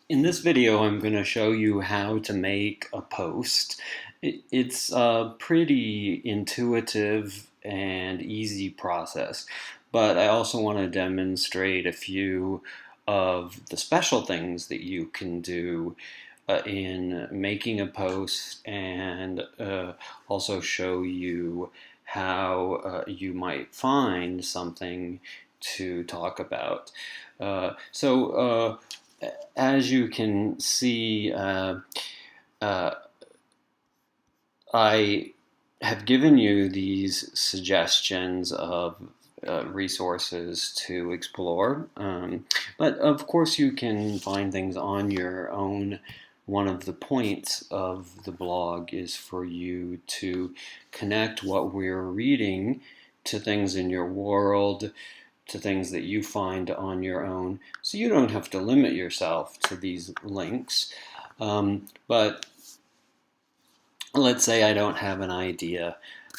In this video, I'm going to show you how to make a post. It's a pretty intuitive and easy process, but I also want to demonstrate a few of the special things that you can do in making a post and also show you how you might find something to talk about. As you can see, uh, I have given you these suggestions of resources to explore. But of course, you can find things on your own. One of the points of the blog is for you to connect what we're reading to things in your world, to things that you find on your own. So you don't have to limit yourself to these links. But let's say I don't have an idea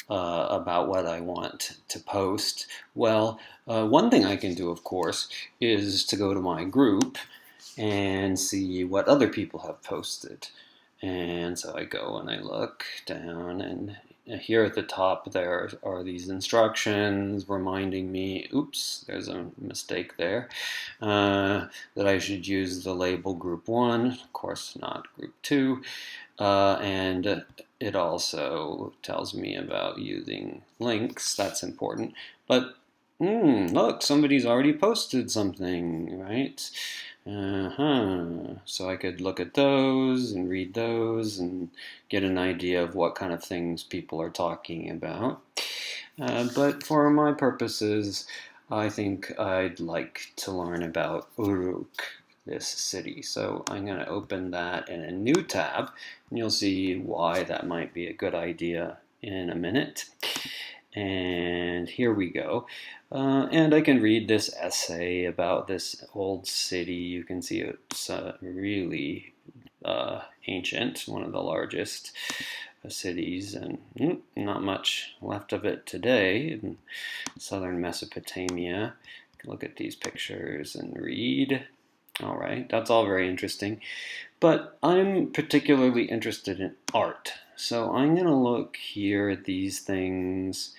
about what I want to post. Well, one thing I can do, of course, is to go to my group and see what other people have posted. And so I go and I look down, and here at the top there are these instructions reminding me, oops, there's a mistake there, that I should use the label group 1, of course not group 2, and it also tells me about using links. That's important. But look, somebody's already posted something, right? So I could look at those and read those and get an idea of what kind of things people are talking about. But for my purposes, I think I'd like to learn about Uruk, this city. So I'm going to open that in a new tab, and you'll see why that might be a good idea in a minute. And here we go. And I can read this essay about this old city. You can see it's really ancient, one of the largest cities, and not much left of it today in southern Mesopotamia. Look at these pictures and read. All right, that's all very interesting. But I'm particularly interested in art. So I'm going to look here at these things,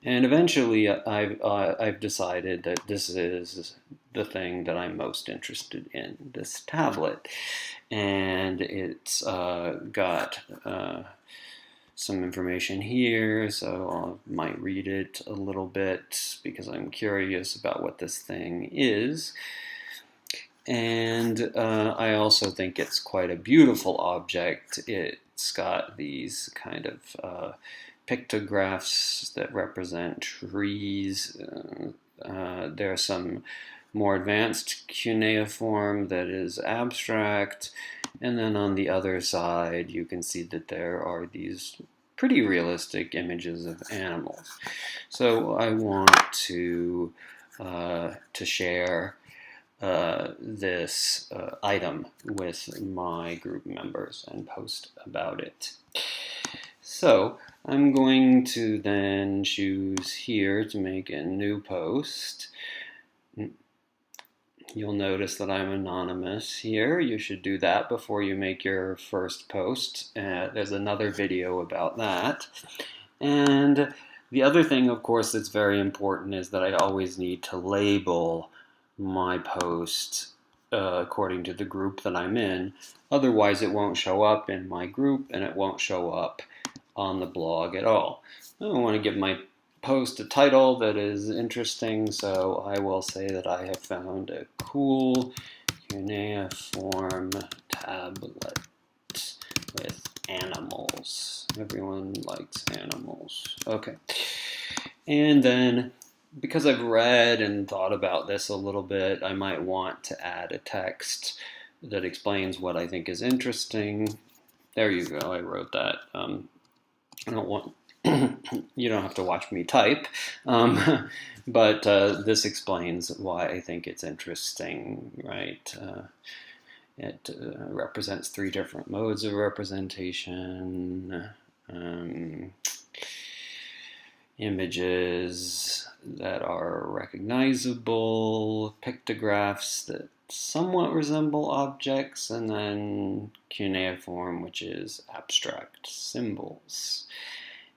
and eventually I've decided that this is the thing that I'm most interested in, this tablet. And it's got some information here, so I might read it a little bit because I'm curious about what this thing is. And I also think it's quite a beautiful object. It's got these kind of pictographs that represent trees. There's some more advanced cuneiform that is abstract. And then on the other side, you can see that there are these pretty realistic images of animals. So I want to share this item with my group members and post about it. So I'm going to then choose here to make a new post. You'll notice that I'm anonymous here. You should do that before you make your first post. There's another video about that. And the other thing, of course, that's very important is that I always need to label my post according to the group that I'm in. Otherwise, it won't show up in my group and it won't show up on the blog at all. I want to give my post a title that is interesting, so I will say that I have found a cool cuneiform tablet with animals. Everyone likes animals. Okay. And then, because I've read and thought about this a little bit, I might want to add a text that explains what I think is interesting. There you go, I wrote that. I don't want, you don't have to watch me type, but this explains why I think it's interesting, right? It represents 3 different modes of representation, images that are recognizable, pictographs that somewhat resemble objects, and then cuneiform, which is abstract symbols.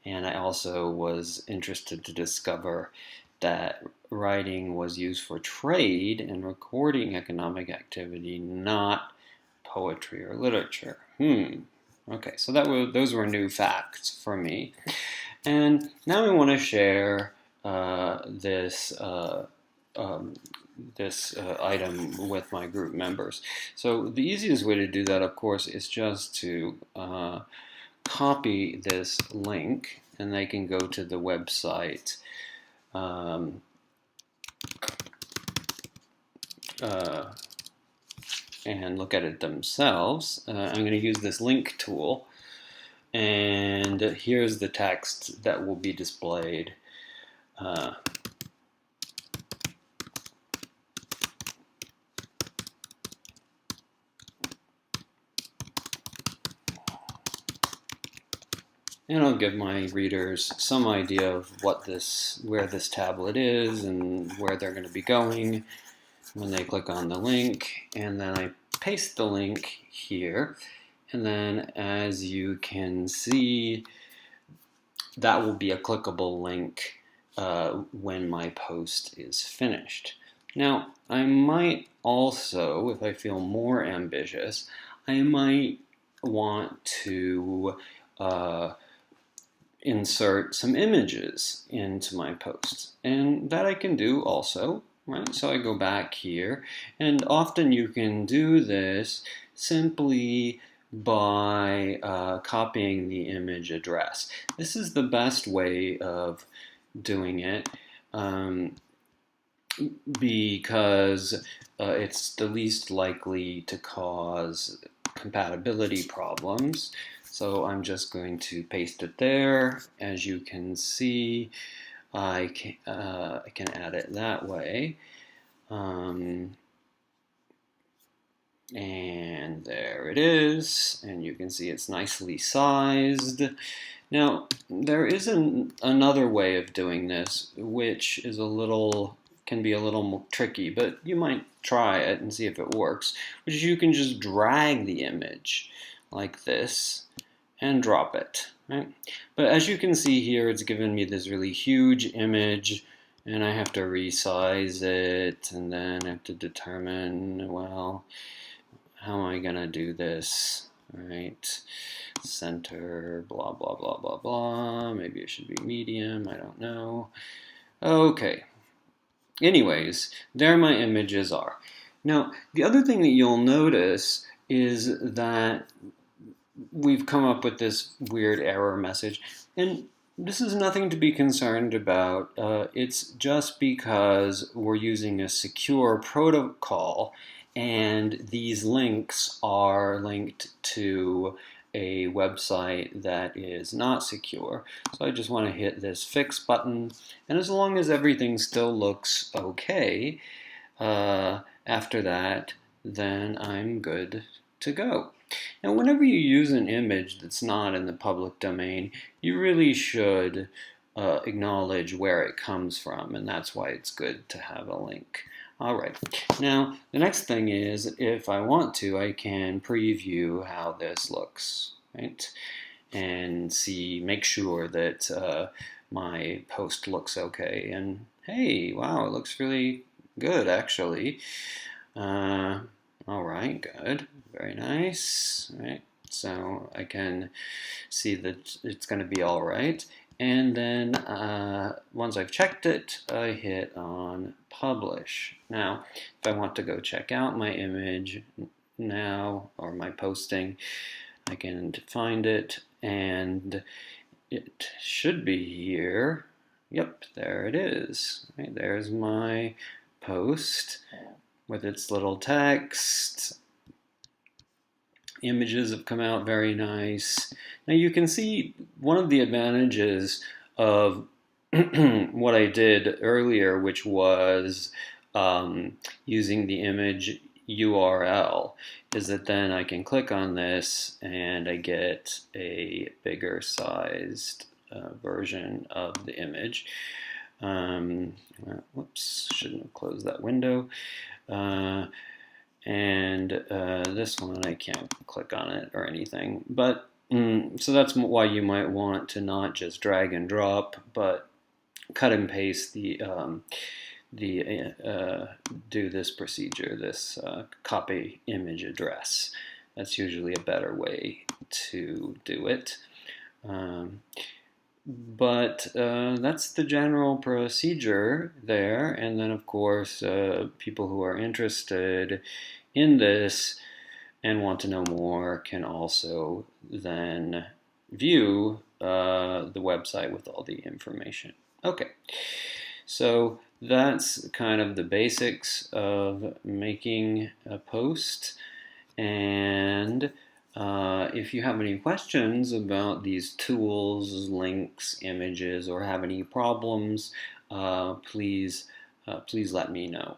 And I also was interested to discover that writing was used for trade and recording economic activity, not poetry or literature. Okay, so those were new facts for me. And now I want to share this item with my group members. So the easiest way to do that, of course, is just to copy this link, and they can go to the website and look at it themselves. I'm going to use this link tool, and here's the text that will be displayed. And I'll give my readers some idea of where this tablet is and where they're going to be going when they click on the link. And then I paste the link here. And then, as you can see, that will be a clickable link when my post is finished. Now, I might also, if I feel more ambitious, I might want to insert some images into my post, and that I can do also, right? So I go back here, and often you can do this simply by copying the image address. This is the best way of doing it because it's the least likely to cause compatibility problems. So I'm just going to paste it there. As you can see, I can add it that way. And there it is. And you can see it's nicely sized. Now, there is another way of doing this, which is can be a little more tricky, but you might try it and see if it works, which is you can just drag the image like this and drop it, right? But as you can see here, it's given me this really huge image, and I have to resize it, and then I have to determine, well, how am I gonna do this, right? Center, blah, blah, blah, blah, blah. Maybe it should be medium, I don't know. Okay. Anyways, there my images are. Now, the other thing that you'll notice is that we've come up with this weird error message, and this is nothing to be concerned about. It's just because we're using a secure protocol, and these links are linked to a website that is not secure. So I just want to hit this fix button, and as long as everything still looks okay after that, then I'm good to go. Now, whenever you use an image that's not in the public domain, you really should acknowledge where it comes from, and that's why it's good to have a link. All right, now the next thing is, if I want to, I can preview how this looks, right? And make sure that my post looks okay. And hey, wow, it looks really good, actually. All right, good, very nice. All right, so I can see that it's going to be all right. And then once I've checked it, I hit on publish. Now, if I want to go check out my image now, or my posting, I can find it, and it should be here. Yep, there it is. Right, there's my post with its little text. Images have come out very nice. Now you can see one of the advantages of what I did earlier, which was using the image URL, is that then I can click on this and I get a bigger sized version of the image. Whoops, shouldn't have closed that window. And this one, I can't click on it or anything. But so that's why you might want to not just drag and drop, but cut and paste do this procedure, this copy image address. That's usually a better way to do it. But that's the general procedure there. And then, of course, people who are interested in this and want to know more can also then view the website with all the information. Okay, so that's kind of the basics of making a post. And if you have any questions about these tools, links, images, or have any problems, please let me know.